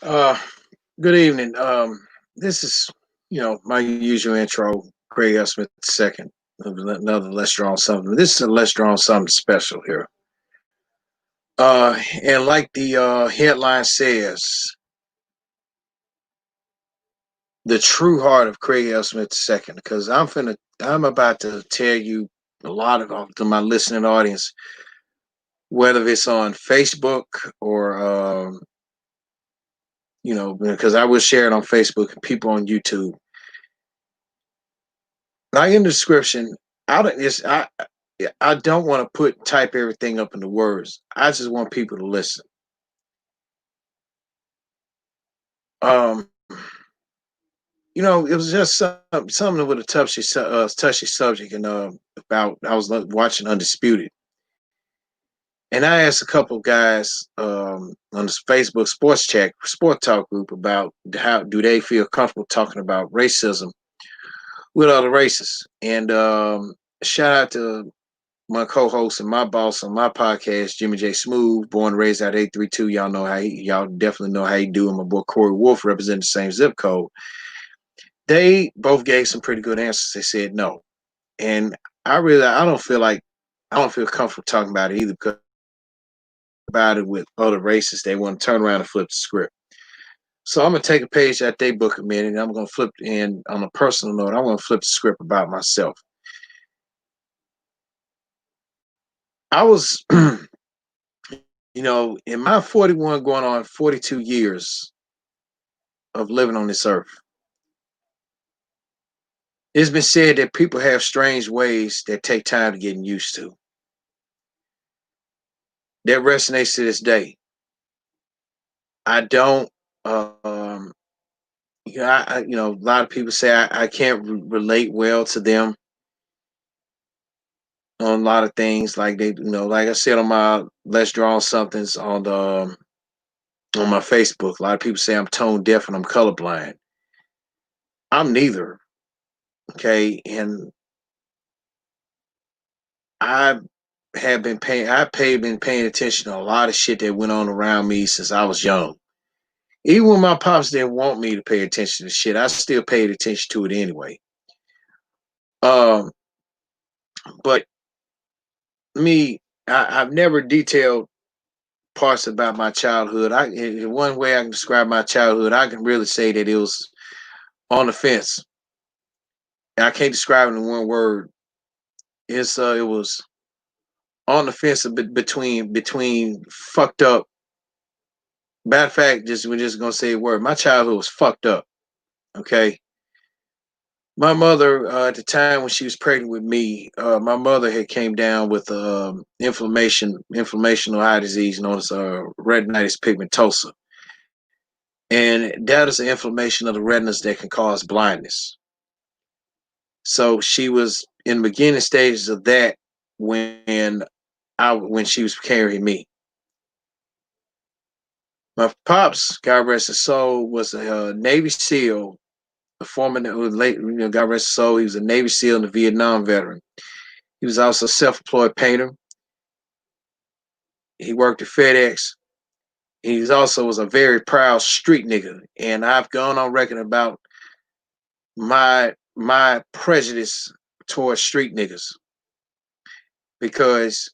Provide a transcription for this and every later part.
Uh, Good evening. This is, my usual intro, Craig L.Smith second. Another Let's Draw on Something. This is a Let's Draw on Something special here. And like the headline says, the true heart of Craig L.Smith second, because I'm about to tell you a lot of to my listening audience, whether it's on Facebook or because I will share it on Facebook and people on YouTube. Now in the description, I don't it's I don't want to put type everything up into words. I just want people to listen. Um, it was just something with a touchy subject, and about I was watching Undisputed, and I asked a couple of guys on this Facebook sport talk group about how do they feel comfortable talking about racism with other races, and shout out to my co-host and my boss on my podcast, Jimmy J. Smooth, born and raised out 832. Y'all definitely know how he do. And my boy Corey Wolf representing the same zip code. They both gave some pretty good answers. They said no. And I don't feel comfortable talking about it either because about it with other races, they want to turn around and flip the script. So I'm gonna take a page out their book a minute and I'm gonna flip in on a personal note, I'm gonna flip the script about myself. I was in my 41 going on 42 years of living on this earth, it's been said that people have strange ways that take time to get used to. That resonates to this day. I don't, um, a lot of people say I can't relate well to them on a lot of things. Like like I said on my Let's Draw on Somethings on my Facebook. A lot of people say I'm tone deaf and I'm colorblind. I'm neither. Okay, and I been paying attention to a lot of shit that went on around me since I was young. Even when my pops didn't want me to pay attention to shit, I still paid attention to it anyway. Um, but me, I've never detailed parts about my childhood. In one way I can describe my childhood, I can really say that it was on the fence. I can't describe it in one word. It was on the fence between fucked up. Matter of fact, we're just gonna say a word. My childhood was fucked up. Okay, my mother at the time when she was pregnant with me, my mother had came down with inflammational eye disease known as retinitis pigmentosa, and that is an inflammation of the retinas that can cause blindness. So she was in the beginning stages of that when when she was carrying me. My pops, God rest his soul, was a Navy SEAL, a former late, God rest his soul. He was a Navy SEAL and a Vietnam veteran. He was also a self-employed painter. He worked at FedEx. He also was a very proud street nigga. And I've gone on record about my prejudice towards street niggas because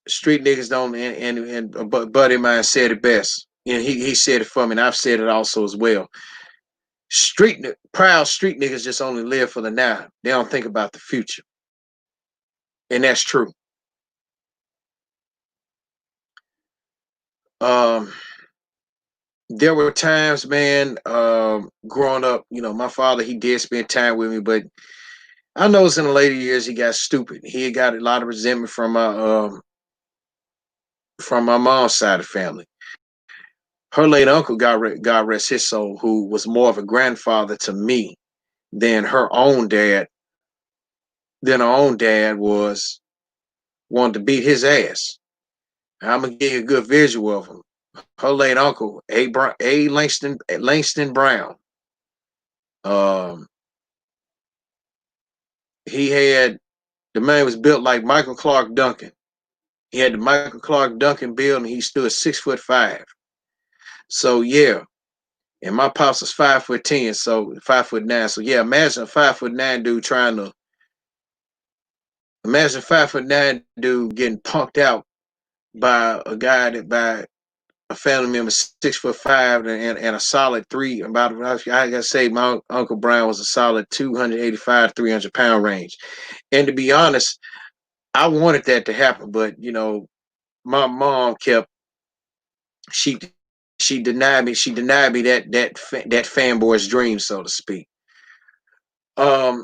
street niggas don't and a buddy of mine said it best. And he said it for me, and I've said it also as well. Proud street niggas just only live for the now. They don't think about the future. And that's true. Um there were times, man, growing up, my father, he did spend time with me, but I noticed in the later years he got stupid. He had got a lot of resentment from my mom's side of the family. Her late uncle, God rest his soul, who was more of a grandfather to me than her own dad was, wanted to beat his ass. I'm gonna give you a good visual of him. Her late uncle, A. Langston Brown. Um, he had the man was built like Michael Clark Duncan. He had the Michael Clark Duncan build, and he stood 6'5". So yeah, And my pops was 5'10", so 5'9". So yeah, imagine a 5'9" dude trying to imagine a 5'9" dude getting punked out by a guy that by a family member 6'5" and a solid three. About I gotta say, my Uncle Brian was a solid 285, 300 pound range. And to be honest, I wanted that to happen, but my mom kept she she denied me. She denied me that fanboy's dream, so to speak. Um,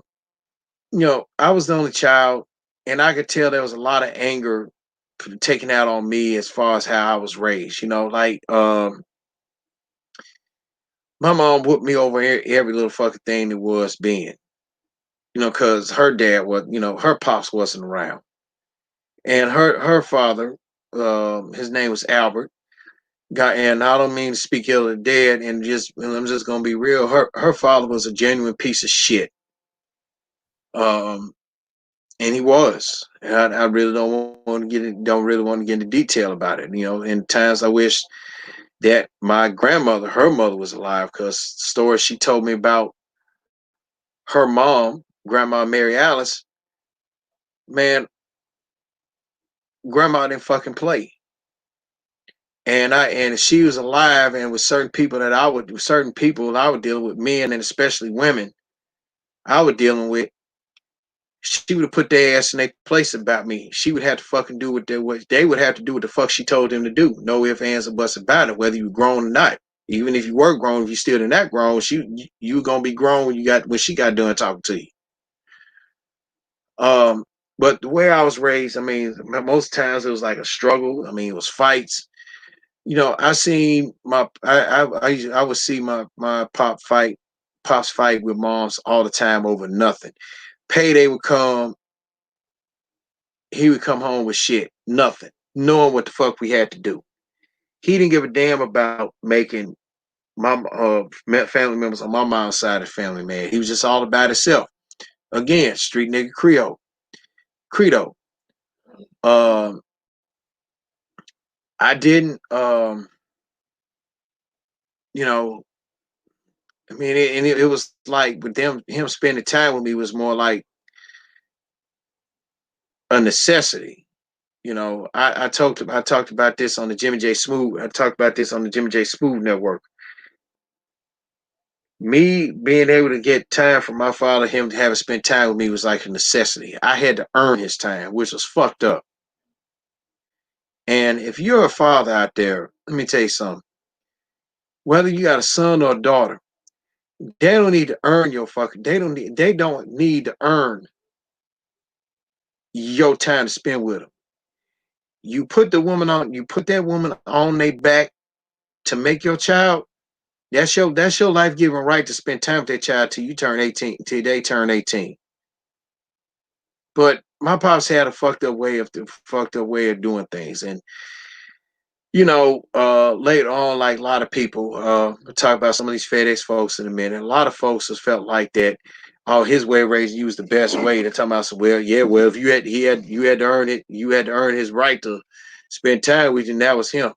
I was the only child, and I could tell there was a lot of anger taken out on me as far as how I was raised. My mom whooped me over every little fucking thing that was being. Because her dad was, her pops wasn't around, and her father, his name was Albert. And I don't mean to speak ill of the dead, and I'm just gonna be real. Her father was a genuine piece of shit. Um, and he was. And I really don't really want to get into detail about it. In times I wish that my grandmother, her mother, was alive, because stories she told me about her mom, Grandma Mary Alice, man, grandma didn't fucking play. And she was alive, and with certain people I would deal with, men and especially women I was dealing with, she would have put their ass in their place about me. She would have to fucking do what they would have to do what the fuck she told them to do. No ifs, ands, or buts about it, whether you grown or not. Even if you were grown, if you still not grown, you gonna be grown when she got done talking to you. Um, but the way I was raised, I mean, most times it was like a struggle. I mean, it was fights. I seen I would see my pops fight with moms all the time over nothing. Payday would come, he would come home with shit, nothing, knowing what the fuck we had to do. He didn't give a damn about making my family members on my mom's side of the family, man. He was just all about himself. Again, street nigga credo. Um, I didn't, you know, I mean, it was like with him spending time with me was more like a necessity. I talked about this on the Jimmy J Smooth. I talked about this on the Jimmy J Smooth Network. Me being able to get time from my father, him having spent time with me was like a necessity. I had to earn his time, which was fucked up. And if you're a father out there, let me tell you something. Whether you got a son or a daughter, they don't need to earn your fucking. They don't need to earn your time to spend with them. You put that woman on their back to make your child. That's your life giving right to spend time with that child till you turn 18, till they turn 18. But my pops had a fucked up way of doing things, and later on, like a lot of people, we'll talk about some of these FedEx folks in a minute. A lot of folks has felt like that. Oh, his way of raising you was the best way. To talk about, well, yeah, well, if you had to earn it, you had to earn his right to spend time with you, and that was him.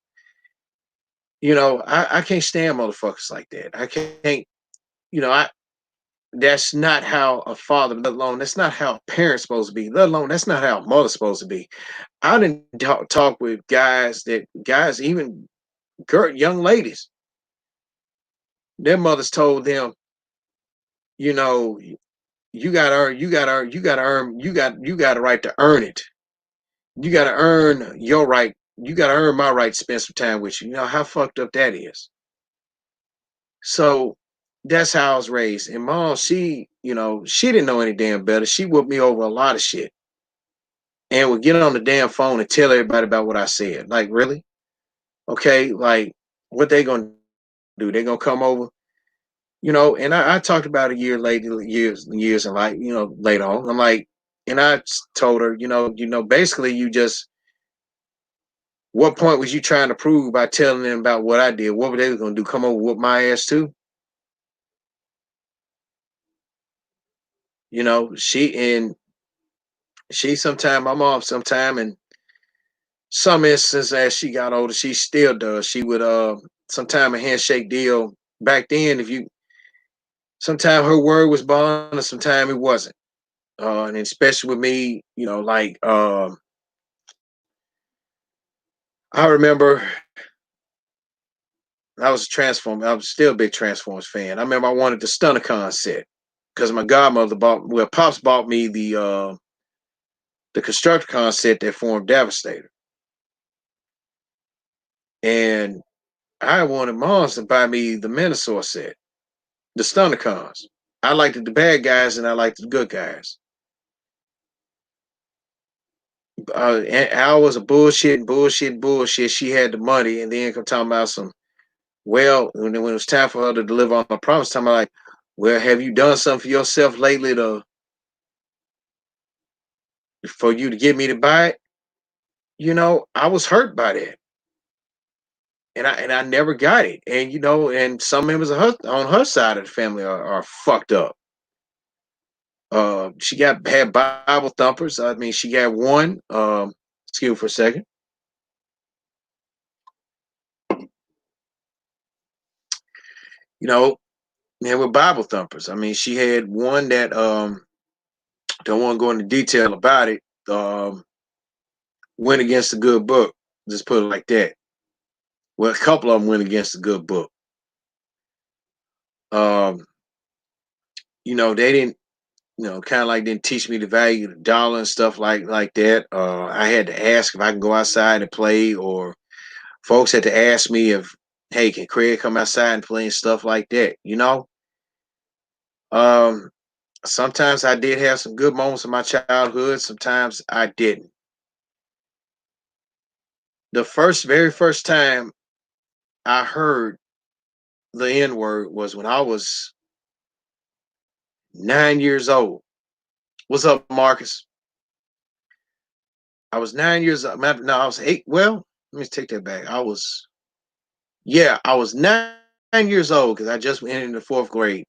I can't stand motherfuckers like that. I can't, I that's not how a father, let alone that's not how a parent's supposed to be, let alone that's not how a mother's supposed to be. I didn't talk with guys, even young ladies, their mothers told them, you know, you got a right to earn it. You got to earn your right. You got to earn my right to spend some time with you. You know how fucked up that is. So that's how I was raised. And mom, she didn't know any damn better. She whooped me over a lot of shit and would get on the damn phone and tell everybody about what I said. Like, really? Okay, like what they gonna do? They gonna come over? And I talked about a year later, years, and like, later on, I'm like, and I told her, basically, what point was you trying to prove by telling them about what I did? What were they going to do? Come over whoop my ass too? My mom sometime, and some instances as she got older, she still does. She would sometime a handshake deal. back then, if you sometimes her word was bond, and sometimes it wasn't. And especially with me, like I remember I was a Transform. I was still a big Transformers fan. I remember I wanted the Stunticon set because my godmother pops bought me the Constructicon set that formed Devastator, and I wanted moms to buy me the Minosaur set, the Stunticons. I liked the bad guys and I liked the good guys. And Al was a bullshit. She had the money, and then come talking about some. Well, when it was time for her to deliver on her promise, talking about like, well, have you done something for yourself lately to for you to get me to buy it? I was hurt by that, and I never got it. And and some members of her on her side of the family are fucked up. She had Bible thumpers. I mean, she got one. Excuse me for a second. You know, and with Bible thumpers. I mean, she had one that don't want to go into detail about it. Went against the good book. Just put it like that. Well, a couple of them went against the good book. Um, they didn't, kind of like didn't teach me the value of the dollar and stuff like that. I had to ask if I can go outside and play, or folks had to ask me if, hey, can Craig come outside and play and stuff like that. Um, sometimes I did have some good moments in my childhood. Sometimes I didn't. The very first time I heard the N word was when I was 9 years old. What's up, Marcus? I was 9 years old. No, I was eight. Well, let me take that back. I was 9 years old because I just went in the fourth grade.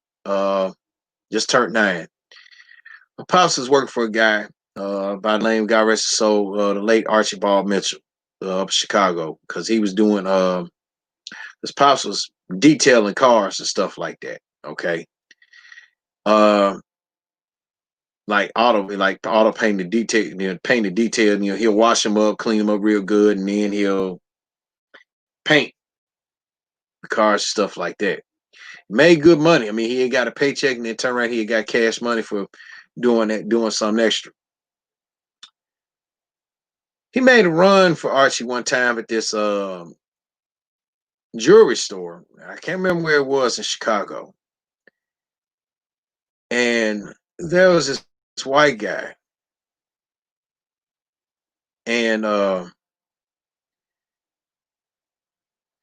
Just turned 9. My pops was working for a guy by the name, God rest his soul, the late Archibald Mitchell, up in Chicago, because he was doing his pops was detailing cars and stuff like that. Okay. Uh, like auto paint the detail, paint the detail. He'll wash them up, clean them up real good, and then he'll paint the cars, stuff like that. Made good money. I mean, he ain't got a paycheck, and then turn around, he got cash money for doing something extra. He made a run for Archie one time at this jewelry store. I can't remember where it was in Chicago. And there was this white guy, and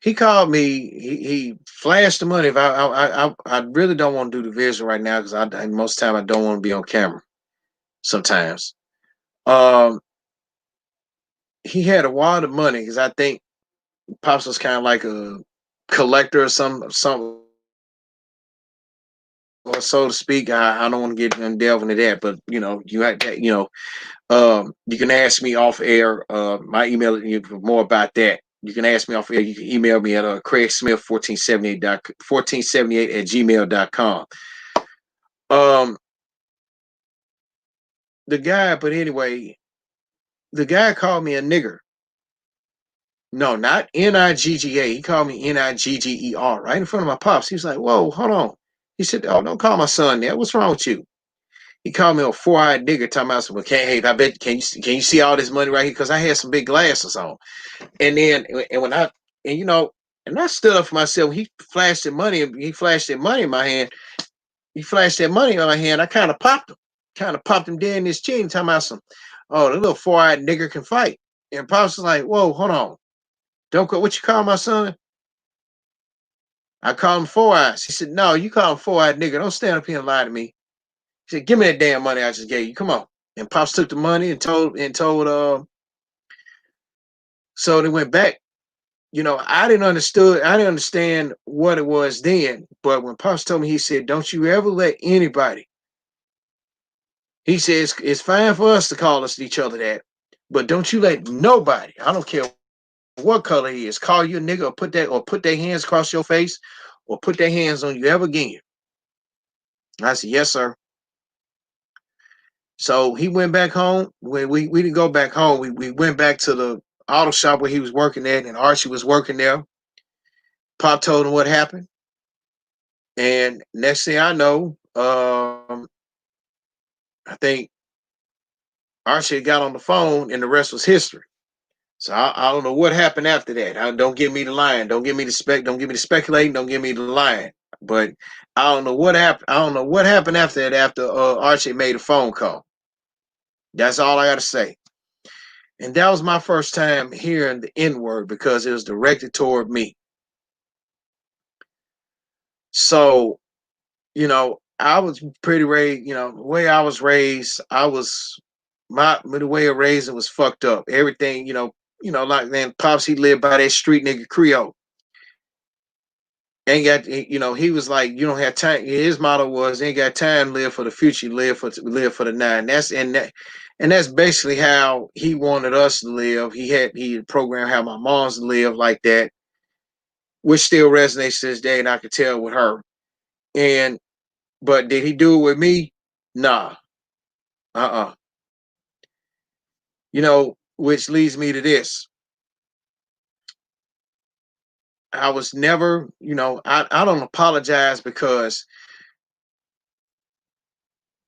he called me. He flashed the money. If I really don't want to do the visual right now because most time I don't want to be on camera. Sometimes, um, he had a wad of money because I think Pops was kind of like a collector or some, or so to speak. I don't want to get and delve into that, but you had that. You can ask me off air. My email you more about that. You can ask me off air. You can email me at craigsmith1478 at gmail.com. The guy, but anyway, the guy called me a nigger. No, not Nigga. He called me Nigger right in front of my pops. He was like, "Whoa, hold on." He said, "Oh, don't call my son that. What's wrong with you?" He called me a four-eyed nigger, talking about some. Okay, hey, I bet can you see all this money right here? Because I had some big glasses on. And then and when I and and I stood up for myself. He flashed the money. He flashed that money in my hand. He flashed that money in my hand. I kind of popped him. Kind of popped him dead in his chin. Talking about some. Oh, the little four-eyed nigger can fight. And pops was like, "Whoa, hold on. Don't what you call my son?" I called him Four Eyes. He said, "No, you call him Four Eyed nigga. Don't stand up here and lie to me." He said, "Give me that damn money I just gave you. Come on." And Pops took the money and told so they went back. I didn't understand what it was then. But when Pops told me, he said, "Don't you ever let anybody." He says it's fine for us to call us each other that, but don't you let nobody, I don't care what color he is, call you a nigga or put their hands across your face or put their hands on you ever again. I said, yes, sir. So he went back home. When we didn't go back home, we went back to the auto shop where he was working at, and Archie was working there. Pop told him what happened. And next thing I know, I think Archie got on the phone, and the rest was history. So I don't know what happened after that. Don't give me the lying. Don't give me the Don't give me the speculating. Don't give me the lying. But I don't know what happened. I don't know what happened after that. After Archie made a phone call. That's all I got to say. And that was my first time hearing the N word because it was directed toward me. So I was pretty raised. The way I was raised, I was the way of raising was fucked up. Everything, like man, pops he lived by that street nigga Creole. Ain't got he was like you don't have time. His motto was ain't got time, live for the future, live for the now. And that's basically how he wanted us to live. He programmed how my mom's to live like that, which still resonates to this day, and I could tell with her. And but did he do it with me? Nah. Uh-uh. Which leads me to this. I was never, I don't apologize because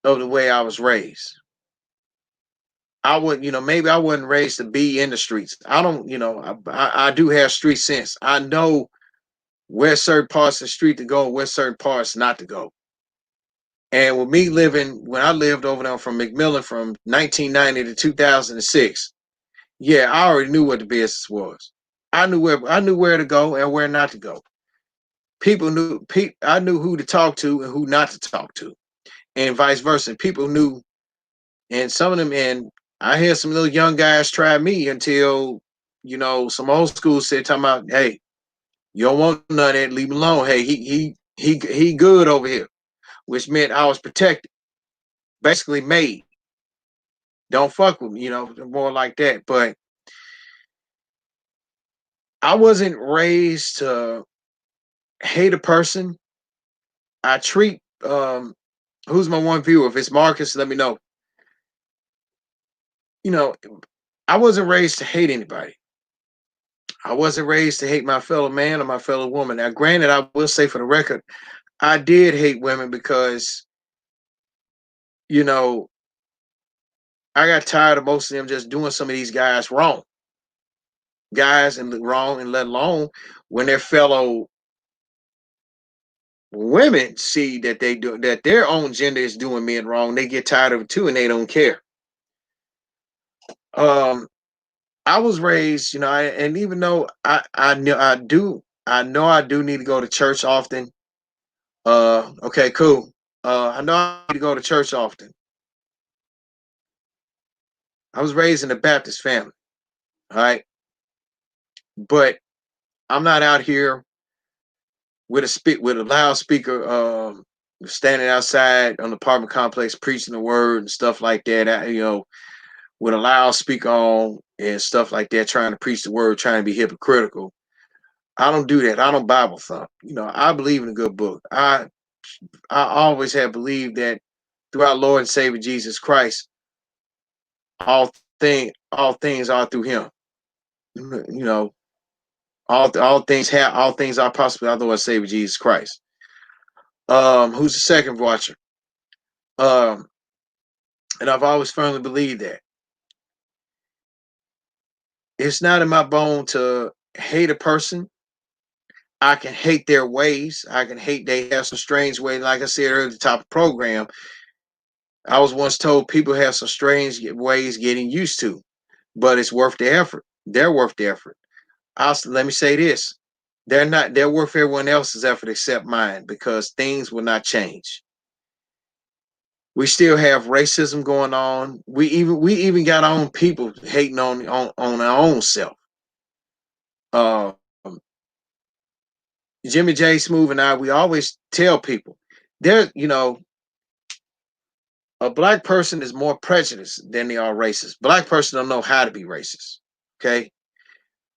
of the way I was raised. I would, maybe I wasn't raised to be in the streets. I don't, I do have street sense. I know where certain parts of the street to go, where certain parts not to go. And with me when I lived over there from McMillan from 1990 to 2006, yeah, I already knew what the business was. I knew where to go and where not to go. I knew who to talk to and who not to talk to, and vice versa. People knew, and some of them, and I had some little young guys try me until some old school said, "Talking about, hey, you don't want none of that, leave him alone. Hey, he good over here," which meant I was protected, basically made. Don't fuck with me, more like that. But I wasn't raised to hate a person. I treat who's my one viewer? If it's Marcus, let me know. You know, I wasn't raised to hate anybody. I wasn't raised to hate my fellow man or my fellow woman. Now, granted, I will say for the record, I did hate women because, you know, I got tired of most of them just doing some of these guys wrong. Guys and wrong, and let alone when their fellow women see that that their own gender is doing men wrong, they get tired of it too and they don't care. Um I was raised, and even though I know I do need to go to church often. Okay, cool. I know I need to go to church often. I was raised in a Baptist family, all right, but I'm not out here with a loudspeaker, standing outside on the apartment complex preaching the word and stuff like that. With a loudspeaker on and stuff like that, trying to preach the word, trying to be hypocritical. I don't do that. I don't Bible thump. I believe in a good book. I always have believed that through our Lord and Savior Jesus Christ, all things are through Him. You know, all things are possible. Our Lord and Savior Jesus Christ. Who's the second watcher? Um, and I've always firmly believed that it's not in my bone to hate a person. I can hate their ways. I can hate they have some strange ways. Like I said earlier at the top of the program, I was once told people have some strange ways getting used to, but it's worth the effort. They're worth the effort. Let me say this. They're worth everyone else's effort except mine because things will not change. We still have racism going on. We even got our own people hating on our own self. Um, Jimmy J. Smooth and I, we always tell people there, a black person is more prejudiced than they are racist. Black person don't know how to be racist. Okay,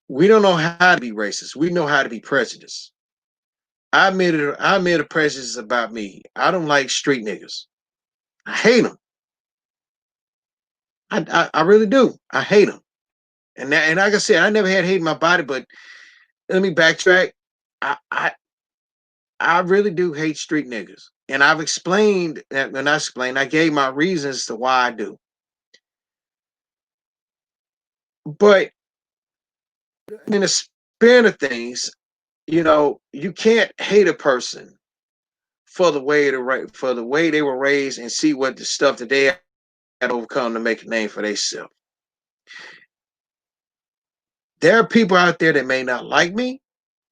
we don't know how to be racist. We know how to be prejudiced. I admit a prejudice about me. I don't like street niggas. I hate them. I really do. I hate them. And like I said, I never had hate in my body, but let me backtrack. I I, I really do hate street niggas. And I've explained that when I explained, I gave my reasons to why I do. But in the span of things, you can't hate a person for for the way they were raised and see what the stuff that they had overcome to make a name for themselves. There are people out there that may not like me,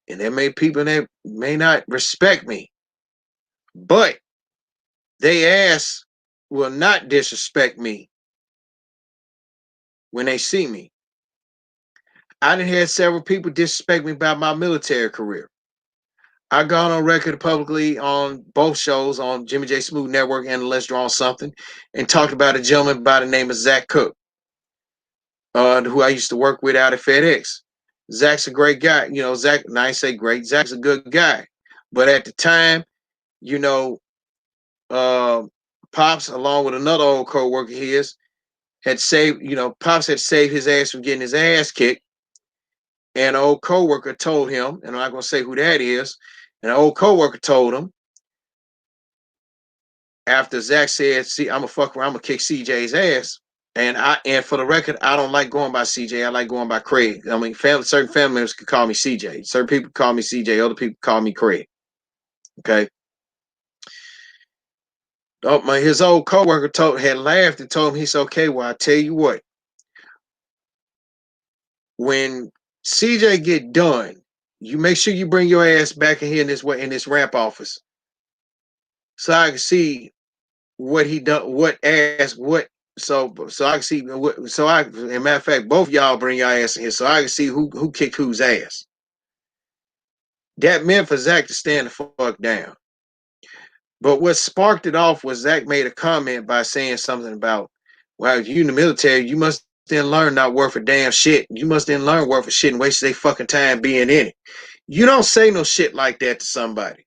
and there may people that may not respect me, but they ass will not disrespect me when they see me. I done had several people disrespect me about my military career. I gone on record publicly on both shows on Jimmy J Smooth Network and Let's Draw on Something and talked about a gentleman by the name of Zach Cook, who I used to work with out at FedEx. Zach's a great guy. Zach, and I ain't say great, Zach's a good guy. But at the time, you know, uh, Pops, along with another old co-worker of his, had saved, Pops had saved his ass from getting his ass kicked. And an old co-worker told him, and I'm not going to say who that is, and an old co-worker told him, after Zach said, "See, I'm a fuck around, I'm gonna kick CJ's ass." And for the record, I don't like going by CJ. I like going by Craig. I mean, certain family members could call me CJ. Certain people call me CJ. Other people call me Craig. Okay. Oh, his old coworker had laughed and told him, he's okay. Well, I tell you what, when CJ get done, you make sure you bring your ass back in here in this ramp office, so I can see what he done, what ass, what. So I can see what. So I, in matter of fact, both y'all bring your ass in here, so I can see who kicked whose ass. That meant for Zach to stand the fuck down. But what sparked it off was Zach made a comment by saying something about, well, if you in the military, you must then learn not worth a damn shit. You must then learn worth a shit and waste their fucking time being in it. You don't say no shit like that to somebody.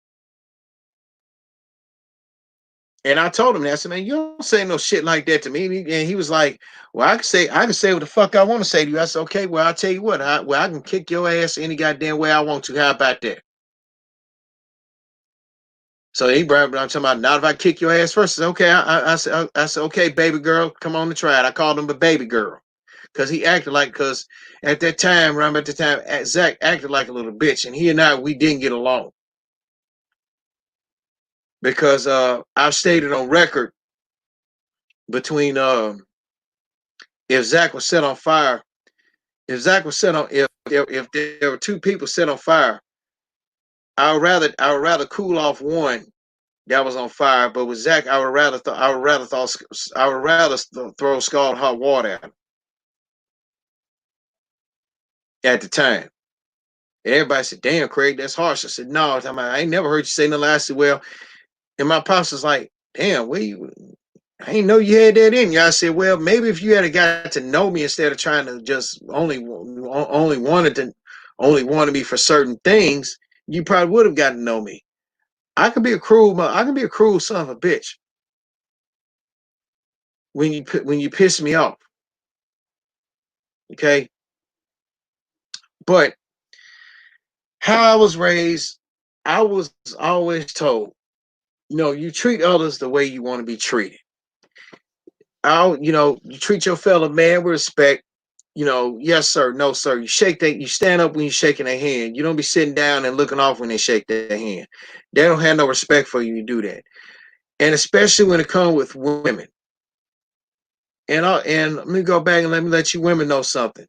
And I told him that. I said, man, you don't say no shit like that to me. And he was like, well, I can say what the fuck I want to say to you. I said, okay, well, I'll tell you what, I can kick your ass any goddamn way I want to. How about that? So he brought, I'm talking about, not if I kick your ass first. I said, okay, I said, okay, baby girl, come on to try it. I called him a baby girl because he acted like, because at that time, around at the time, Zach acted like a little bitch, and he and I, we didn't get along because I've stated on record between if Zach was set on fire, if Zach was set on, if there were two people set on fire, I would rather cool off one that was on fire. But with Zach, I would rather throw scalding hot water at him at the time. And everybody said, "Damn, Craig, that's harsh." I said, "No, I ain't never heard you say nothing." I said, "Well," and my pops was like, "Damn, where you? I didn't know you had that in you." I said, "Well, maybe if you had got to know me instead of trying to just only wanted me for certain things, you probably would have gotten to know me. I can be a cruel son of a bitch when you piss me off, okay? But how I was raised, I was always told, you treat others the way you want to be treated. You treat your fellow man with respect. Yes, sir, no, sir. You stand up when you're shaking their hand. You don't be sitting down and looking off when they shake their hand. They don't have no respect for you to do that. And especially when it comes with women. And let me go back and let me let you women know something.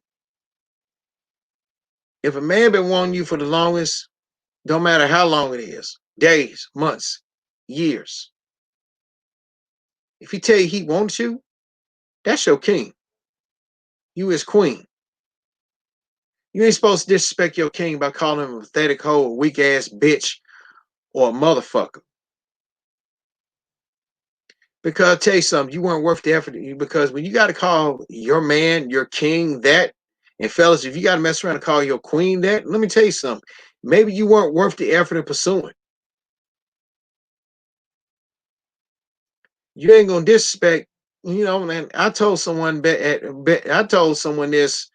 If a man been wanting you for the longest, don't matter how long it is, days, months, years. If he tell you he wants you, that's your king. You his queen. You ain't supposed to disrespect your king by calling him a pathetic hoe, a weak ass bitch, or a motherfucker. Because I'll tell you something, you weren't worth the effort. Because when you got to call your man, your king that, and fellas, if you got to mess around and call your queen that, let me tell you something. maybe you weren't worth the effort of pursuing. You ain't gonna disrespect, man. I told someone this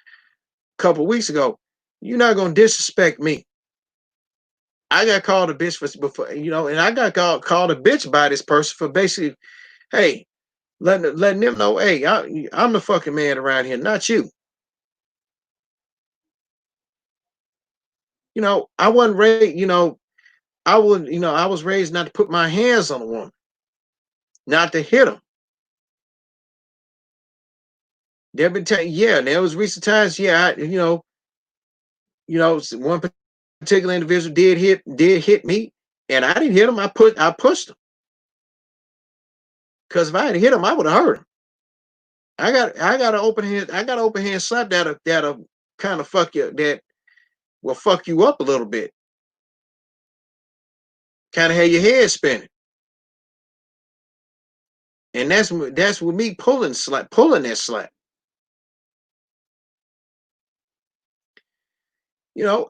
a couple of weeks ago. You're not gonna disrespect me. I got called a bitch for before, and I got called a bitch by this person for basically, hey, letting them know, hey, I'm the fucking man around here, not you. I wasn't raised, I was raised not to put my hands on a woman, not to hit them. There been yeah, there was recent times, yeah, one particular individual did hit me, and I didn't hit him. I pushed him because if I had hit him, I would have hurt him. I got an open hand slap that'll kind of fuck you, that will fuck you up a little bit, kind of have your head spinning. And that's with me pulling that slap.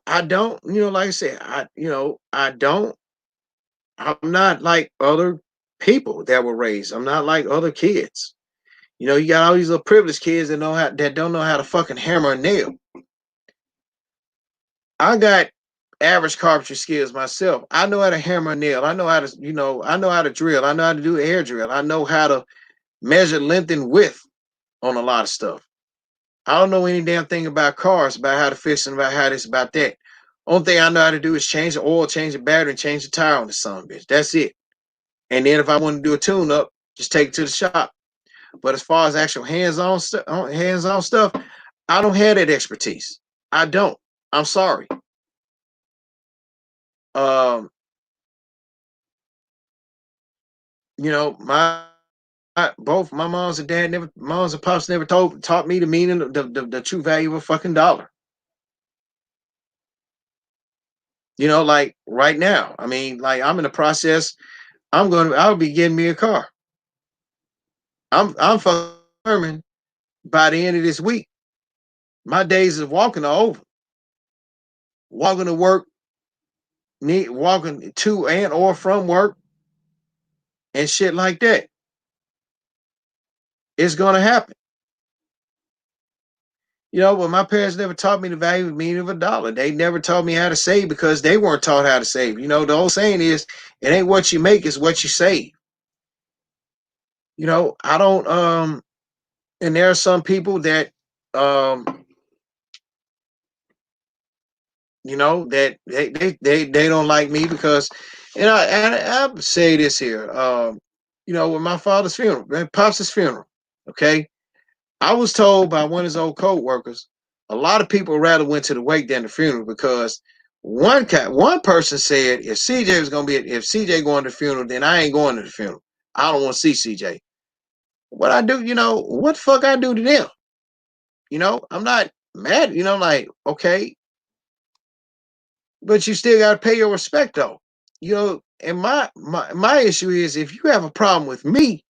I don't, like I said, I don't, I'm not like other people that were raised. I'm not like other kids. You got all these little privileged kids that don't know how to fucking hammer a nail. I got average carpentry skills myself. I know how to hammer a nail. I know how to, I know how to drill. I know how to do air drill. I know how to measure length and width on a lot of stuff. I don't know any damn thing about cars, about how to fix and about how this, about that. Only thing I know how to do is change the oil, change the battery, and change the tire on the son bitch. That's it. And then if I want to do a tune up, just take it to the shop. But as far as actual hands-on stuff, I don't have that expertise. I don't. I'm sorry. Um, both my moms and pops never taught me the meaning of the true value of a fucking dollar. Like right now. I mean, like I'm in the process. I'll be getting me a car. I'm fucking determined by the end of this week. My days of walking are over. Walking to work, walking to and or from work, and shit like that. It's gonna happen. But my parents never taught me the value and meaning of a dollar. They never taught me how to save because they weren't taught how to save. The old saying is, it ain't what you make, it's what you save. I don't and there are some people that um that they don't like me because, I say this here, with my father's funeral, my pops' funeral, okay, I was told by one of his old co-workers, a lot of people rather went to the wake than the funeral because one person said if CJ going to the funeral, then I ain't going to the funeral. I don't want to see CJ. What I do, what the fuck I do to them? I'm not mad, like, okay, but you still got to pay your respect though. And my issue is, if you have a problem with me,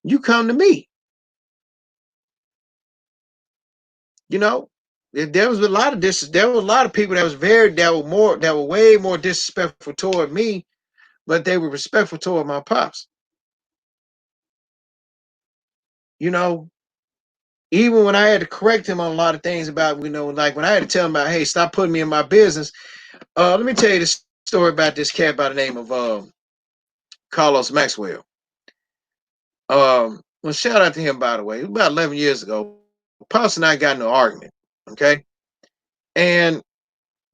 you come to me. You know, there was a lot of there were a lot of people that were way more disrespectful toward me, but they were respectful toward my pops. You know, even when I had to correct him on a lot of things about, like when I had to tell him about, hey, stop putting me in my business. Let me tell you this story about this cat by the name of Carlos Maxwell. Well, shout out to him, by the way. It was about 11 years ago. Pops and I got in an argument. Okay. And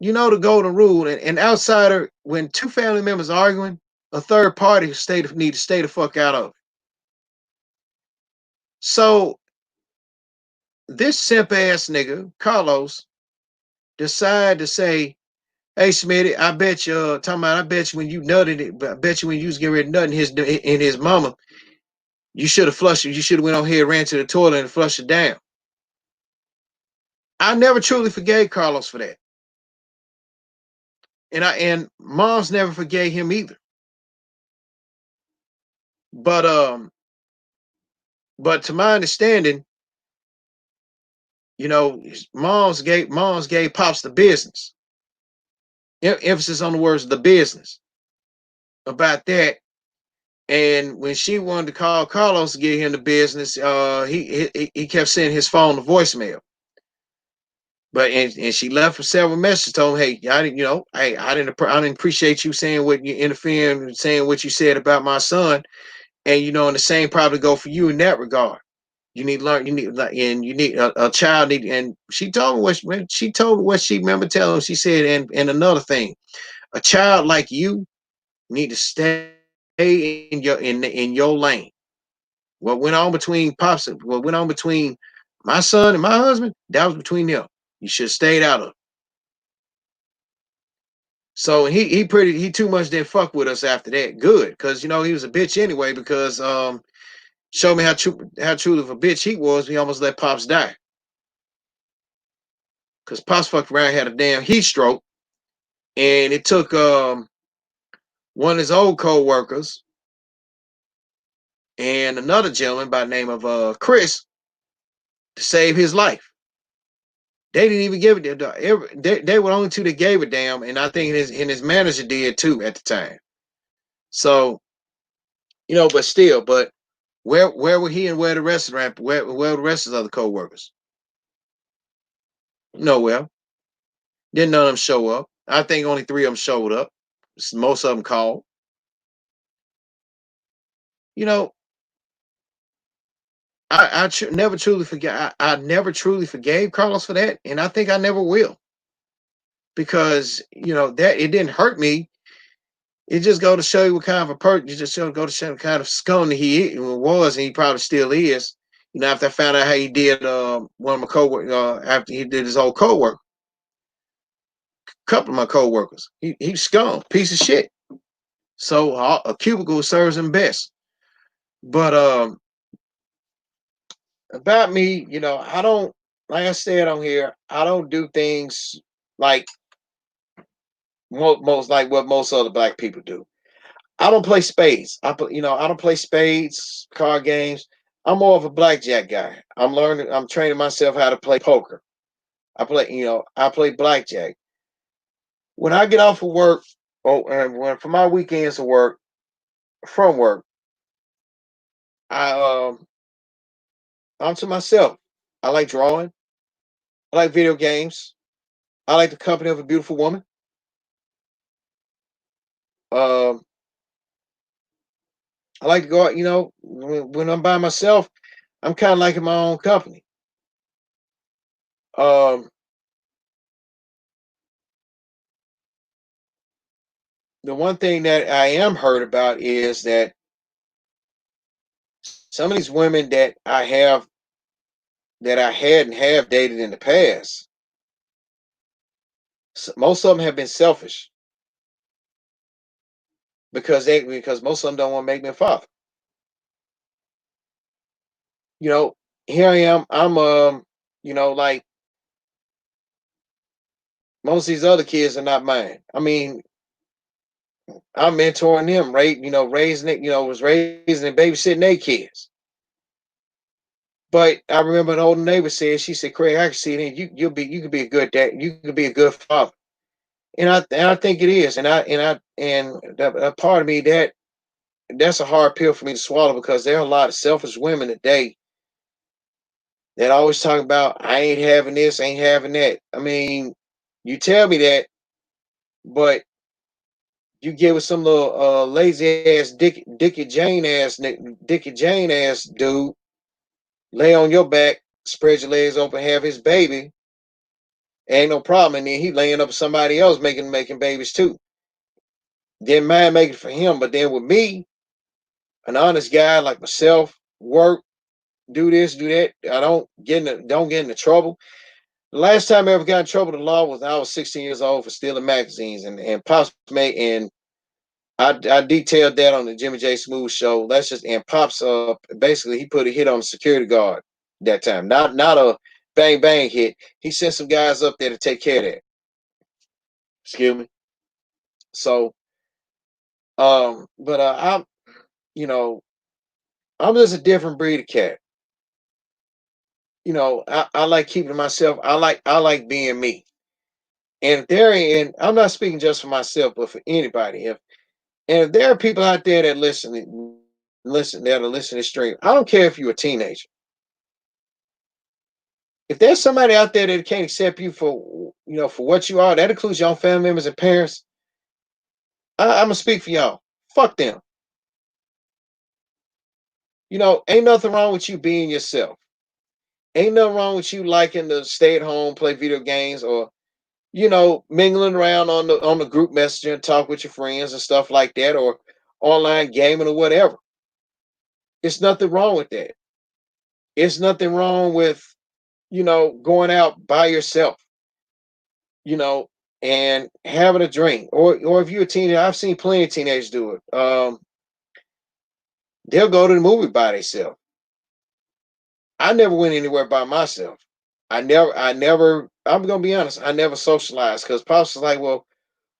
the golden rule, and outsider, when two family members are arguing, a third party need to stay the fuck out of it. So this simp ass nigga, Carlos, decided to say, hey Smitty, I bet you when you nutted it, I bet you when you was getting ready to nut in his mama, you should have flushed it. You should have went on here, ran to the toilet and flushed it down. I never truly forgave Carlos for that. And moms never forgave him either. But but to my understanding, moms gave pops the business. emphasis on the words the business about that. And when she wanted to call Carlos to get him the business, he kept sending his phone to voicemail. But and she left him several messages, told him, "Hey, I didn't, hey, I didn't appreciate you saying what you interfering, saying what you said about my son, and and the same probably go for you in that regard. You need to learn, you need, and you need a child need." And she told me what she remember telling him. She said, and another thing, a child like you need to stay in your lane. What went on between pops, what went on between my son and my husband, that was between them. You should have stayed out of it. So he too much didn't fuck with us after that. Good, because he was a bitch anyway. Because showed me how true of a bitch he was. He almost let pops die. Because pops fucked around, had a damn heat stroke, and it took one of his old co-workers and another gentleman by the name of Chris to save his life. They didn't even give it. They were the only two that gave a damn, and I think his manager did too at the time. So but still, but where were he and where the rest of the where the rest of the other co-workers? Nowhere. Didn't none of them show up. I think only three of them showed up. Most of them called. You know, never truly forget. I never truly forgave Carlos for that, and I think I never will, because that it didn't hurt me. It just go to show you what kind of a person. You just go to show what kind of scum that he was, and he probably still is. After I found out how he did one of my coworkers, after he did his old coworker, a couple of my coworkers, he's scum, piece of shit. So a cubicle serves him best. But about me, I don't, like I said on here, I don't do things like most like what most other black people do. I don't play spades. I don't play spades, card games. I'm more of a blackjack guy. I'm training myself how to play poker. I play blackjack. When I get off of work, and when for my weekends of work, from work, I I'm to myself. I like drawing. I like video games. I like the company of a beautiful woman. Um, I like to go out. When I'm by myself, I'm kind of like in my own company. Um, the one thing that I am hurt about is that some of these women that I had and have dated in the past, most of them have been selfish because most of them don't want to make me a father. You know, Here I am. I'm like most of these other kids are not mine. I mean, I'm mentoring them, right? Raising it. Was raising and babysitting their kids. But I remember an older neighbor said, she said, "Craig, I can see it. You could be a good dad. You could be a good father." And I think it is. And a part of me that's a hard pill for me to swallow, because there are a lot of selfish women today that always talk about, "I ain't having this, ain't having that." I mean, you tell me that, but you get with some little lazy ass Dickie Jane ass dude, lay on your back, spread your legs open, have his baby, ain't no problem. And then he laying up with somebody else making babies too. Didn't mind making for him, but then with me, an honest guy like myself, work, do this, do that. I don't get into trouble. The last time I ever got in trouble with the law was when I was 16 years old for stealing magazines, and Pops made, and I detailed that on the Jimmy J Smooth show. That's just, and Pops basically he put a hit on the security guard that time. Not a bang bang hit. He sent some guys up there to take care of that. Excuse me. So but you know, I'm just a different breed of cat. I like keeping to myself. I like being me. And if there and I'm not speaking just for myself, but for anybody. If there are people out there that listen that'll listen to stream, I don't care if you're a teenager. If there's somebody out there that can't accept you for for what you are, that includes your own family members and parents. I'm gonna speak for y'all. Fuck them. Ain't nothing wrong with you being yourself. Ain't nothing wrong with you liking to stay at home, play video games, or mingling around on the group messenger and talk with your friends and stuff like that, or online gaming or whatever. It's nothing wrong with that. It's nothing wrong with going out by yourself, you know, and having a drink. Or if you're a teenager, I've seen plenty of teenagers do it. They'll go to the movie by themselves. I never went anywhere by myself. I'm gonna be honest, I never socialized because Pops was like, well,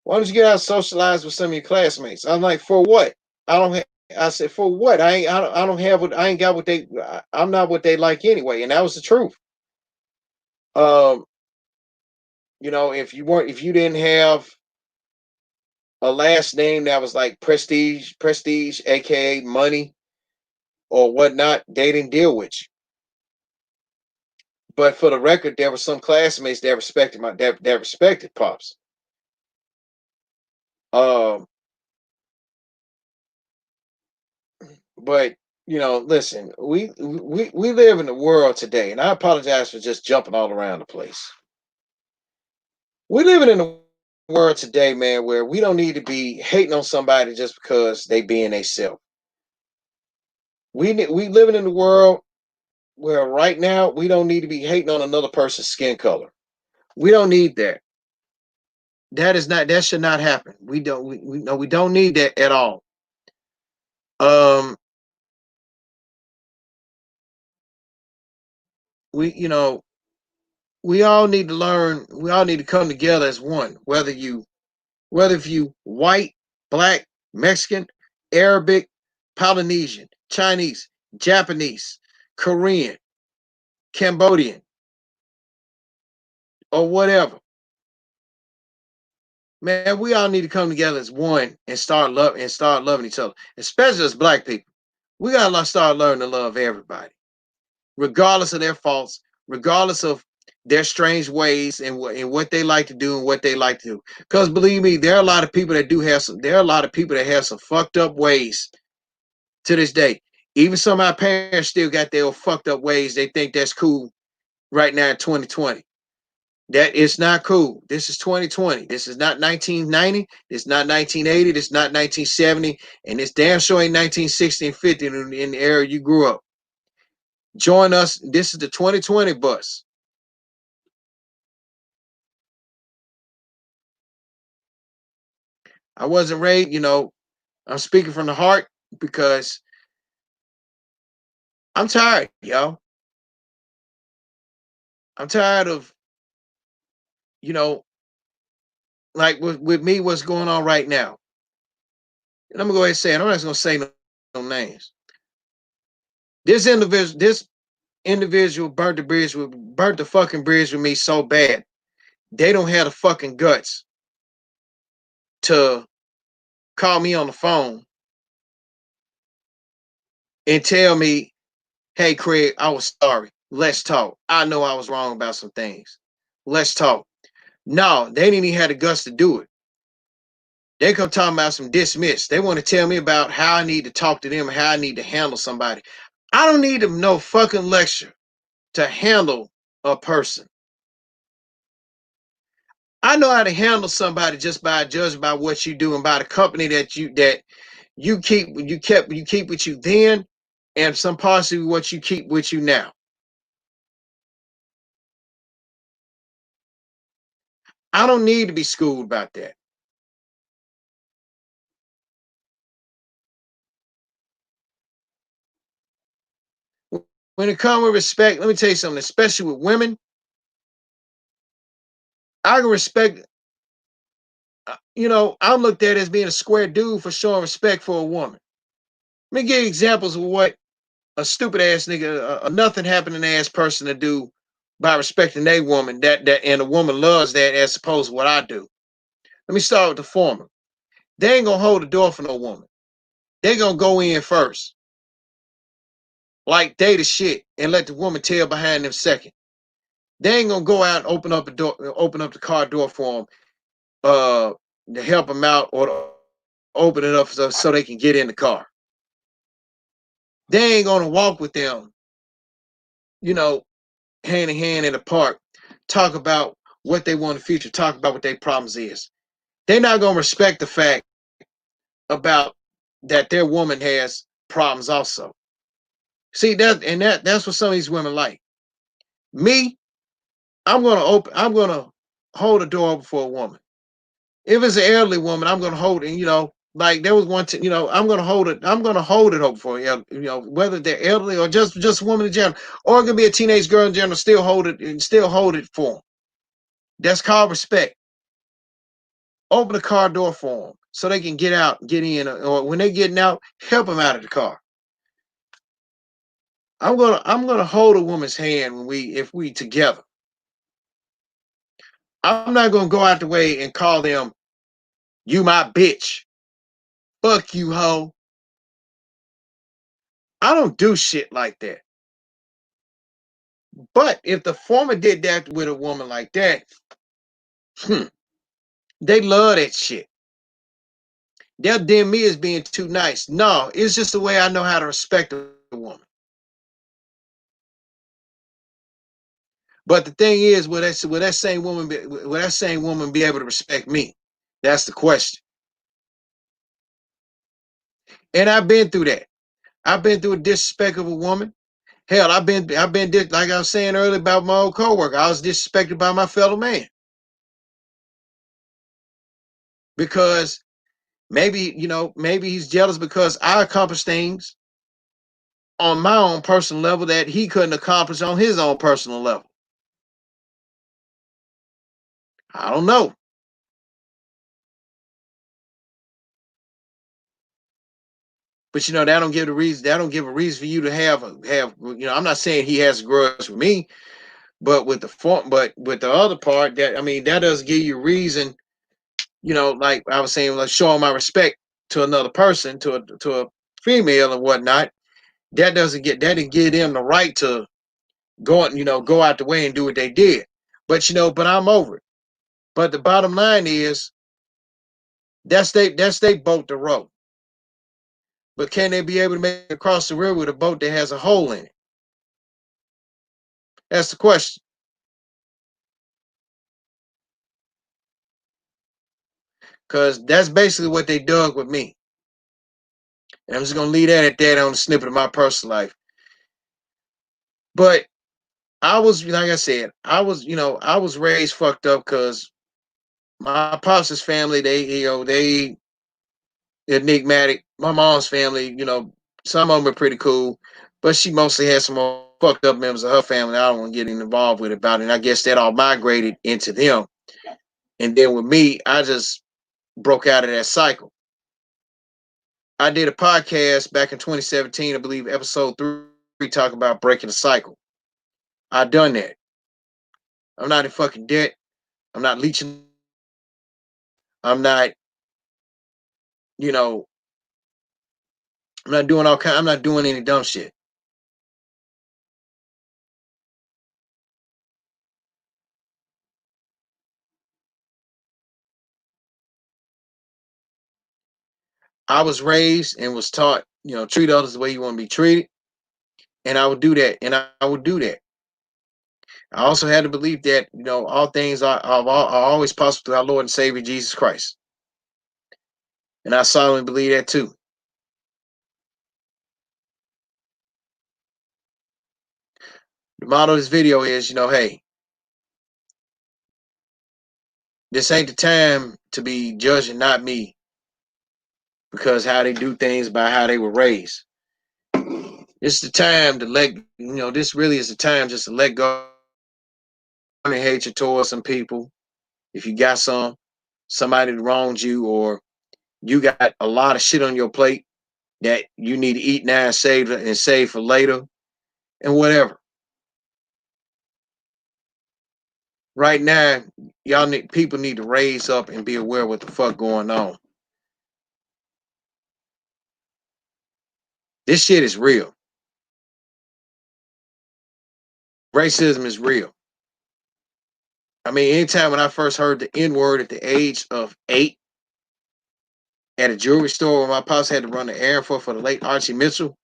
why don't you get out and socialize with some of your classmates? I'm like, for what? I don't I said, for what? I don't have what I ain't got what I'm not what they like anyway. And that was the truth. Um, if you didn't have a last name that was like prestige, aka money or whatnot, they didn't deal with you. But for the record, there were some classmates that respected that respected Pops. Um, but listen, we live in the world today, and I apologize for just jumping all around the place. We living in a world today, man, where we don't need to be hating on somebody just because they being they self. We living in the world where right now we don't need to be hating on another person's skin color. We don't need that. That should not happen. We no we don't need that at all. Um we we all need to learn, we all need to come together as one, whether if you white, black, Mexican, Arabic, Polynesian, Chinese, Japanese, Korean, Cambodian, or whatever. Man, we all need to come together as one and start loving each other, especially as black people. We gotta start learning to love everybody, regardless of their faults, regardless of their strange ways and what they like to do and what they like to do. Because believe me, there are a lot of people that do have some. There are a lot of people that have some fucked up ways to this day. Even some of our parents still got their old fucked up ways. They think that's cool right now in 2020. That is not cool. This is 2020. This is not 1990. This is not 1980. This is not 1970. And this damn sure ain't 1960 and 50 in the era you grew up. Join us. This is the 2020 bus. I wasn't raised, I'm speaking from the heart because I'm tired, y'all. I'm tired of, you know, like with me, what's going on right now. And I'm gonna go ahead and say it. I'm not gonna say no names. This individual burnt the fucking bridge with me so bad. They don't have the fucking guts to call me on the phone and tell me, hey Craig, I was sorry. Let's talk. I know I was wrong about some things. Let's talk. No, they didn't even have the guts to do it. They come talking about some dismiss. They want to tell me about how I need to talk to them, how I need to handle somebody. I don't need to know fucking lecture to handle a person. I know how to handle somebody just by judging by what you do and by the company that you keep with you then, and some parts of what you keep with you now. I don't need to be schooled about that. When it comes with respect, let me tell you something, especially with women, I can respect, I'm looked at as being a square dude for showing respect for a woman. Let me give you examples of what a stupid ass nigga, a nothing happening ass person to do by respecting a woman that and a woman loves that as opposed to what I do. Let me start with the former. They ain't gonna hold the door for no woman. They gonna go in first, like they the shit, and let the woman tail behind them second. They ain't gonna go out and open up the door, open up the car door for them, to help them out or to open it up so they can get in the car. They ain't gonna walk with them, you know, hand in hand in the park, talk about what they want in the future, talk about what their problems is. They're not gonna respect the fact about that their woman has problems also. See that's what some of these women like. Me, I'm gonna hold the door open for a woman. If it's an elderly woman, I'm gonna hold it, like there was one, I'm gonna hold it open for you, whether they're elderly or just a woman in general, or it could be a teenage girl in general, still hold it for them. That's called respect. Open the car door for them so they can get out, get in, or when they're getting out, help them out of the car. I'm gonna hold a woman's hand when if we together. I'm not gonna go out the way and call them, you my bitch. Fuck you, hoe. I don't do shit like that. But if the former did that with a woman like that, they love that shit. They'll dim me as being too nice. No, it's just the way I know how to respect a woman. But the thing is, will that same woman be able to respect me? That's the question. And I've been through that. I've been through a disrespect of a woman. Hell, I've been like I was saying earlier about my old coworker. I was disrespected by my fellow man because maybe he's jealous because I accomplished things on my own personal level that he couldn't accomplish on his own personal level. I don't know. But that don't give the reason. That don't give a reason for you to have. I'm not saying he has a grudge with me, but with the other part, that doesn't give you a reason. Like I was saying, like showing my respect to another person, to a female and whatnot. That didn't give them the right to go out the way and do what they did. But I'm over it. But the bottom line is that's they boat to row. But can they be able to make it across the river with a boat that has a hole in it? That's the question. Because that's basically what they dug with me. And I'm just gonna leave that at that on the snippet of my personal life. But I was, like I said, I was raised fucked up because my pops' family, they enigmatic. My mom's family, some of them are pretty cool, but she mostly had some more fucked up members of her family. I don't want to get involved with about it. And I guess that all migrated into them. And then with me, I just broke out of that cycle. I did a podcast back in 2017, I believe, episode 3, talk about breaking the cycle. I done that. I'm not in fucking debt. I'm not leeching. I'm not, you know, I'm not doing I'm not doing any dumb shit. I was raised and was taught, treat others the way you want to be treated. And I would do that. And I would do that. I also had to believe that, all things are always possible through our Lord and Savior Jesus Christ. And I solemnly believe that too. The motto of this video is, hey, this ain't the time to be judging not me because how they do things by how they were raised. It's the time to this really is the time just to let go and hatred towards some people. If you got somebody that wronged you, or you got a lot of shit on your plate that you need to eat now and save for later and whatever. Right now, people need to raise up and be aware of what the fuck going on. This shit is real. Racism is real. I mean, anytime when I first heard the N word at the age of 8 at a jewelry store where my pops had to run the errand for the late Archie Mitchell,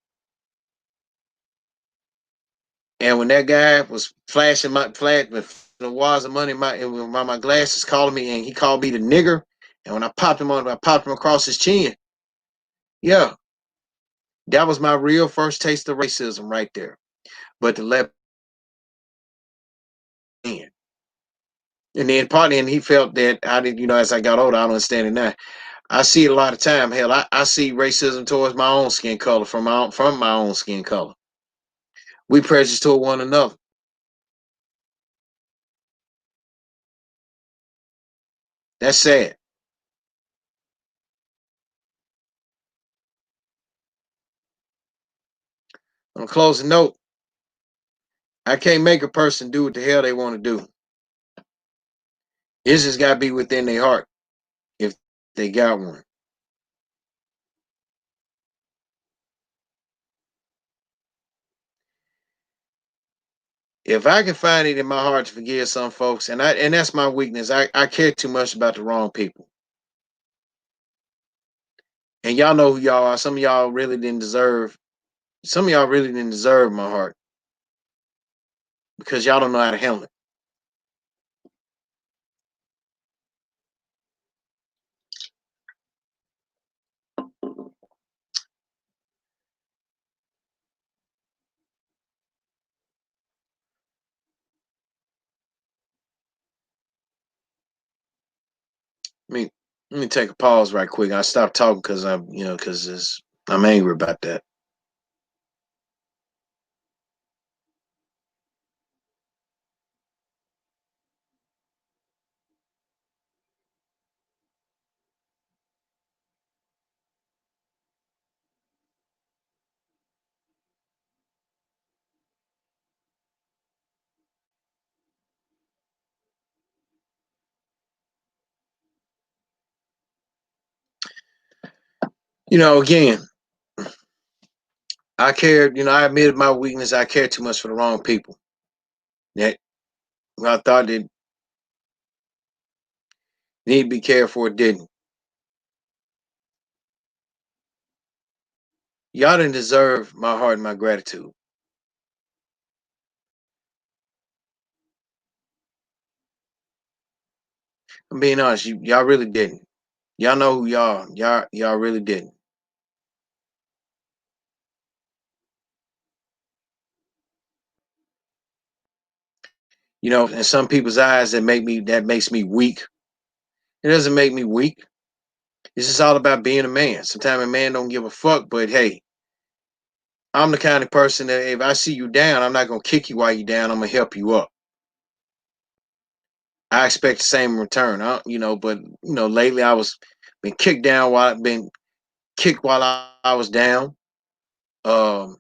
and when that guy was flashing my flat with the wads of money in my glasses, calling me, and he called me the nigger, and when I popped him across his chin. Yeah, that was my real first taste of racism right there. But to let in. And then partly, and he felt that I did, as I got older, I don't understand it now. I see it a lot of time. Hell, I see racism towards my own skin color from my own skin color. We prejudice toward one another. That's sad. On a closing note, I can't make a person do what the hell they want to do. It's just got to be within their heart if they got one. If I can find it in my heart to forgive some folks, and that's my weakness, I care too much about the wrong people. And y'all know who y'all are. Some of y'all really didn't deserve my heart because y'all don't know how to handle it. I mean, let me take a pause right quick. I stopped talking because I'm angry about that. Again, I cared. I admitted my weakness. I cared too much for the wrong people. That I thought that need to be cared for, didn't. Y'all didn't deserve my heart and my gratitude. I'm being honest. Y'all really didn't. Y'all know who y'all. Y'all really didn't. In some people's eyes, that makes me weak. It doesn't make me weak. It's just all about being a man. Sometimes a man don't give a fuck, but hey, I'm the kind of person that if I see you down, I'm not gonna kick you while you down. I'm gonna help you up. I expect the same in return. But lately I was been kicked down while I've been kicked while I was down. Um,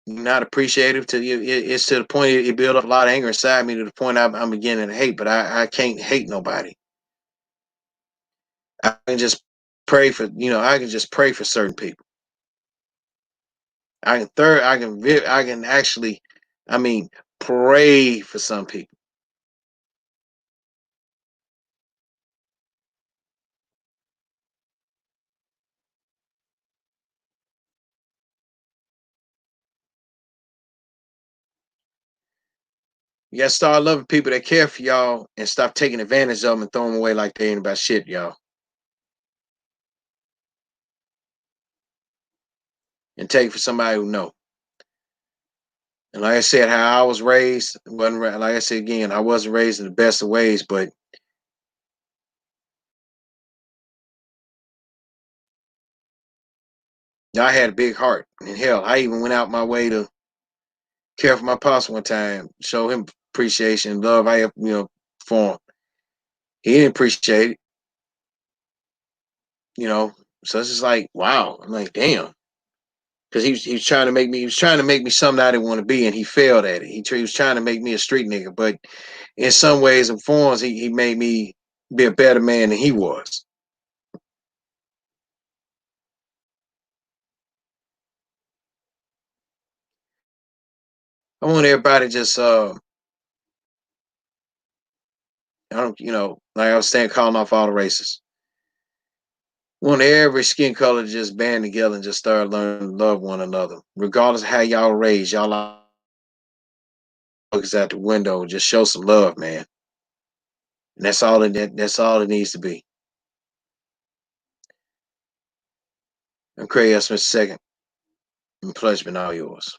not appreciative to you. It's to the point it built up a lot of anger inside me to the point I'm beginning to hate. But I can't hate nobody. I can just pray for I can just pray for certain people. I can actually, I mean, pray for some people. You gotta start loving people that care for y'all and stop taking advantage of them and throwing them away like they ain't about shit, y'all. And take it for somebody who know. And like I said, how I was raised wasn't like I said again, I wasn't raised in the best of ways, but I had a big heart. And hell, I even went out my way to care for my pops one time, show him appreciation and love I have, for him. He didn't appreciate it, you know. So it's just like, wow. I'm like, damn. because he was trying to make me, he was trying to make me something I didn't want to be, and he failed at it. He was trying to make me a street nigga, but in some ways and forms, he made me be a better man than he was. I want everybody just I don't, like I was saying, calling off all the races. I want every skin color to just band together and just start learning to love one another, regardless of how y'all raised. Y'all looks out the window, just show some love, man. And that's all it needs to be. I'm Craig L.Smith II, and pleasure been all yours.